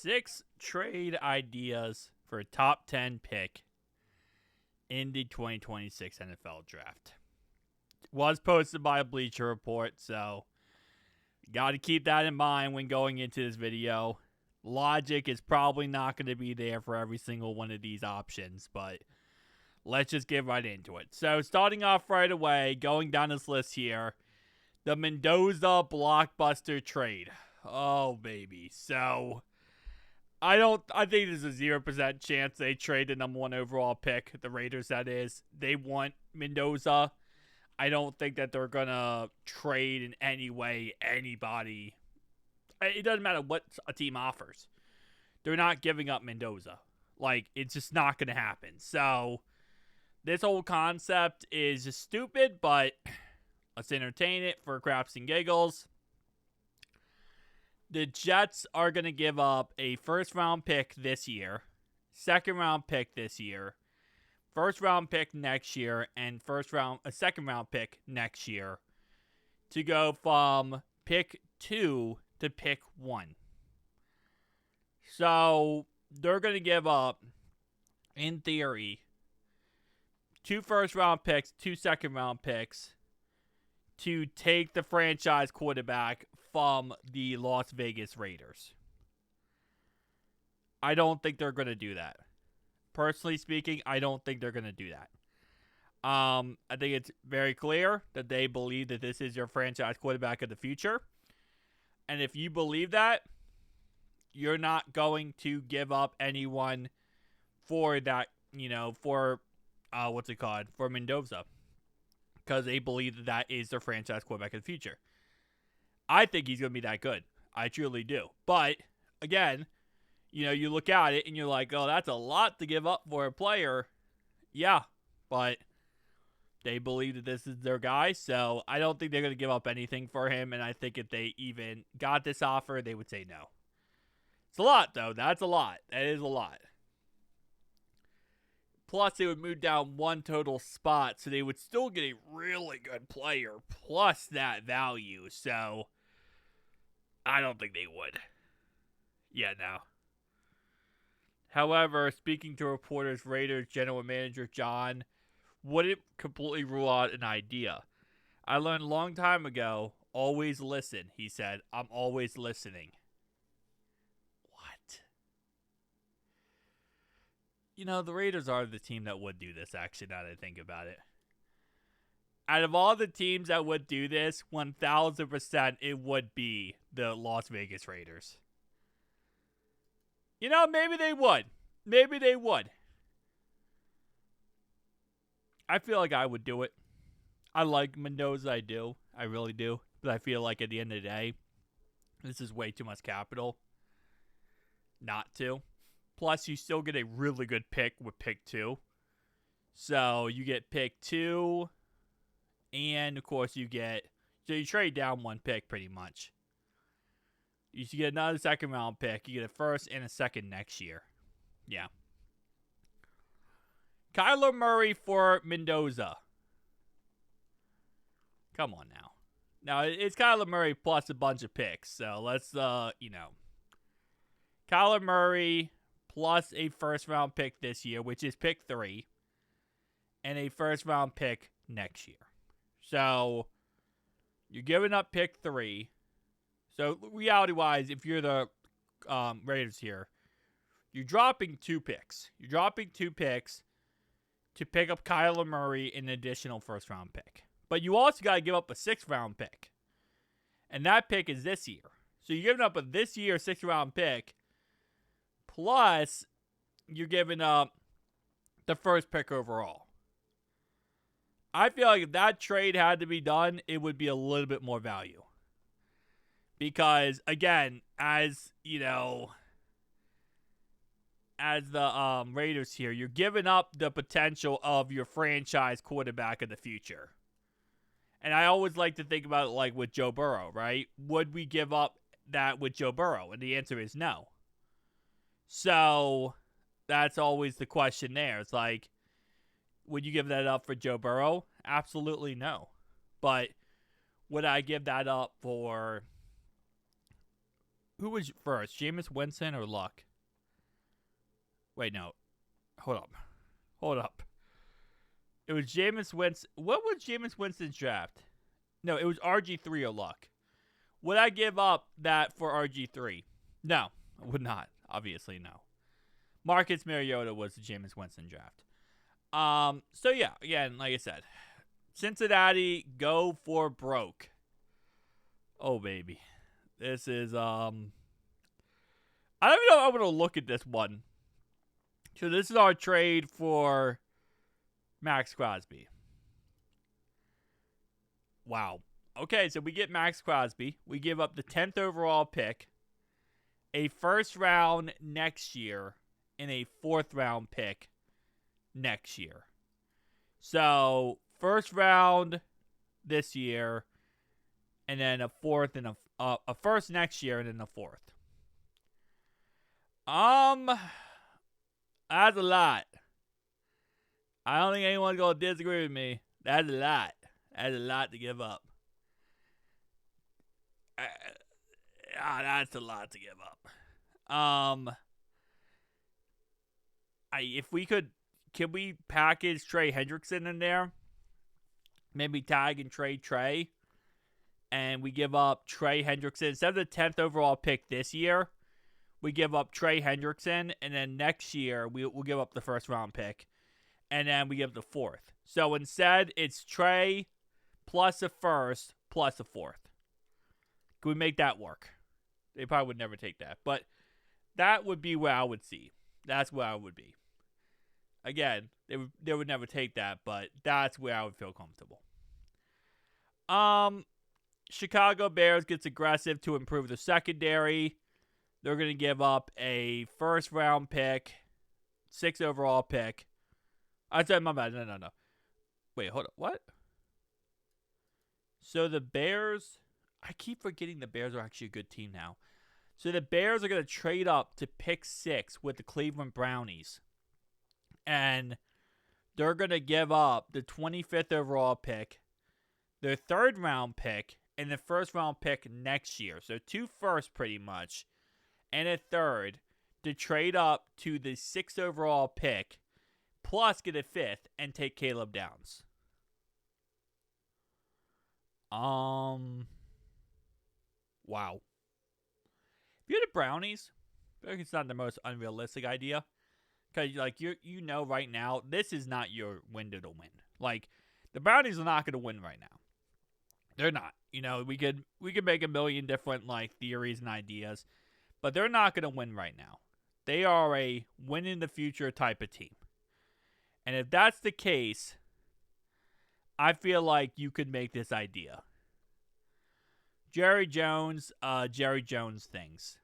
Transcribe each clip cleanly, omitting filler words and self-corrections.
6 trade ideas for a top 10 pick in the 2026 NFL Draft. Was posted by a Bleacher Report, so got to keep that in mind when going into this video. Logic is probably not going to be there for every single one of these options, but let's just get right into it. So starting off right away, going down this list here, the Mendoza blockbuster trade. Oh, baby. So I think there's a 0% chance they trade the number 1 overall pick, the Raiders that is. They want Mendoza. I don't think that they're going to trade in any way anybody. It doesn't matter what a team offers. They're not giving up Mendoza. Like, it's just not going to happen. So this whole concept is just stupid, but let's entertain it for craps and giggles. The Jets are going to give up a first-round pick this year, second-round pick this year, first-round pick next year, and a second-round pick next year to go from pick 2 to pick 1. So they're going to give up, in theory, 2 first-round picks, 2 second-round picks to take the franchise quarterback from the Las Vegas Raiders. I don't think they're going to do that. Personally speaking, I don't think they're going to do that. I think it's very clear that they believe that this is your franchise quarterback of the future. And if you believe that, you're not going to give up anyone for that, for Mendoza. Because they believe that that is their franchise quarterback of the future. I think he's going to be that good. I truly do. But, again, you look at it and you're like, oh, that's a lot to give up for a player. Yeah, but they believe that this is their guy, so I don't think they're going to give up anything for him, and I think if they even got this offer, they would say no. It's a lot, though. That's a lot. That is a lot. Plus, they would move down 1 total spot, so they would still get a really good player, plus that value, so I don't think they would. Yeah, no. However, speaking to reporters, Raiders general manager John wouldn't completely rule out an idea. I learned a long time ago, always listen, he said. I'm always listening. What? The Raiders are the team that would do this, actually, now that I think about it. Out of all the teams that would do this, 1,000% it would be the Las Vegas Raiders. Maybe they would. Maybe they would. I feel like I would do it. I like Mendoza, I do. I really do. But I feel like at the end of the day, this is way too much capital not to. Plus, you still get a really good pick with pick 2. So, you get pick 2, and, of course, you trade down 1 pick, pretty much. You should get another second-round pick. You get a first and a second next year. Yeah. Kyler Murray for Mendoza. Come on now. Now, it's Kyler Murray plus a bunch of picks. So, let's, Kyler Murray plus a first-round pick this year, which is pick 3, and a first-round pick next year. So, you're giving up pick 3. So, reality-wise, if you're the Raiders here, you're dropping 2 picks. You're dropping 2 picks to pick up Kyler Murray an additional first-round pick. But you also got to give up a 6th-round pick. And that pick is this year. So, you're giving up a this year 6th-round pick, plus you're giving up the first pick overall. I feel like if that trade had to be done, it would be a little bit more value. Because, again, as the Raiders here, you're giving up the potential of your franchise quarterback of the future. And I always like to think about it like with Joe Burrow, right? Would we give up that with Joe Burrow? And the answer is no. So, that's always the question there. It's like, would you give that up for Joe Burrow? Absolutely no. But would I give that up for Who was first, Jameis Winston or Luck? Wait, no. Hold up. It was Jameis Winston. What was Jameis Winston's draft? No, it was RG3 or Luck. Would I give up that for RG3? No, I would not. Obviously, no. Marcus Mariota was the Jameis Winston draft. So yeah, again, like I said, Cincinnati, go for broke. Oh, baby. This is, I don't even know if I'm going to look at this one. So this is our trade for Maxx Crosby. Wow. Okay, so we get Maxx Crosby. We give up the 10th overall pick, a first round next year, and a 4th round pick next year. So, first round this year, and then a 4th and a first next year, and then a 4th. That's a lot. I don't think anyone's going to disagree with me. That's a lot. That's a lot to give up. That's a lot to give up. If we could, can we package Trey Hendrickson in there? Maybe tag and trade Trey. And we give up Trey Hendrickson. Instead of the 10th overall pick this year, we give up Trey Hendrickson. And then next year, we'll give up the first round pick. And then we give the 4th. So instead, it's Trey plus a first plus a 4th. Can we make that work? They probably would never take that. But that would be where I would see. That's where I would be. Again, they would never take that, but that's where I would feel comfortable. Chicago Bears gets aggressive to improve the secondary. They're going to give up a first round pick, 6th overall pick. I said my bad. No. Wait, hold up. What? So the Bears, I keep forgetting the Bears are actually a good team now. So the Bears are going to trade up to pick 6 with the Cleveland Brownies. And they're going to give up the 25th overall pick, their 3rd round pick, and the 1st round pick next year. So 2 firsts pretty much, and a 3rd to trade up to the 6th overall pick, plus get a 5th and take Caleb Downs. Wow. If you're the Brownies, I think it's not the most unrealistic idea. Because, like, you know right now, this is not your window to win. Like, the Brownies are not going to win right now. They're not. You know, we could make a million different, like, theories and ideas. But they're not going to win right now. They are a win-in-the-future type of team. And if that's the case, I feel like you could make this idea. Jerry Jones things.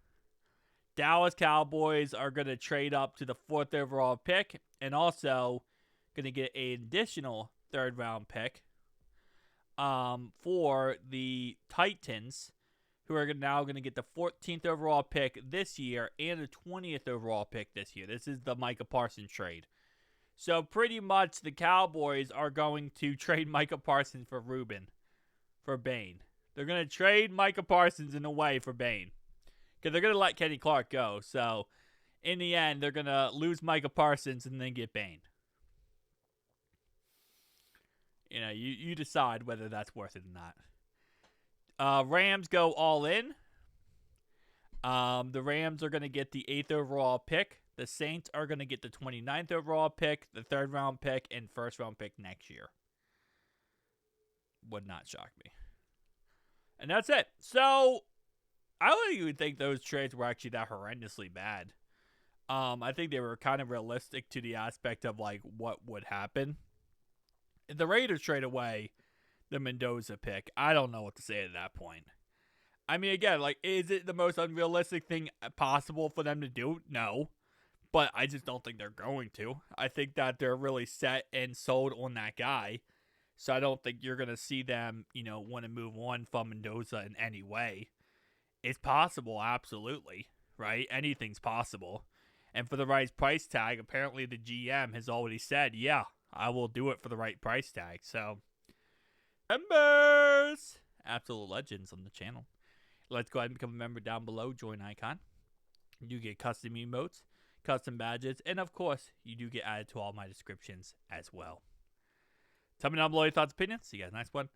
Dallas Cowboys are going to trade up to the 4th overall pick and also going to get an additional 3rd round pick for the Titans, who are now going to get the 14th overall pick this year and the 20th overall pick this year. This is the Micah Parsons trade. So pretty much the Cowboys are going to trade Micah Parsons for Bane. They're going to trade Micah Parsons in a way for Bane. Because they're going to let Kenny Clark go. So, in the end, they're going to lose Micah Parsons and then get Bane. You know, you decide whether that's worth it or not. Rams go all in. The Rams are going to get the 8th overall pick. The Saints are going to get the 29th overall pick, the 3rd round pick, and 1st round pick next year. Would not shock me. And that's it. So, I don't even think those trades were actually that horrendously bad. I think they were kind of realistic to the aspect of, like, what would happen. If the Raiders trade away the Mendoza pick, I don't know what to say at that point. I mean, again, like, is it the most unrealistic thing possible for them to do? No. But I just don't think they're going to. I think that they're really set and sold on that guy. So I don't think you're going to see them, you know, want to move on from Mendoza in any way. It's possible, absolutely, right? Anything's possible. And for the right price tag, apparently the GM has already said, yeah, I will do it for the right price tag. So, members, absolute legends on the channel. let's go ahead and become a member down below. Join icon. You do get custom emotes, custom badges, and of course, you do get added to all my descriptions as well. Tell me down below your thoughts and opinions. See you guys next one.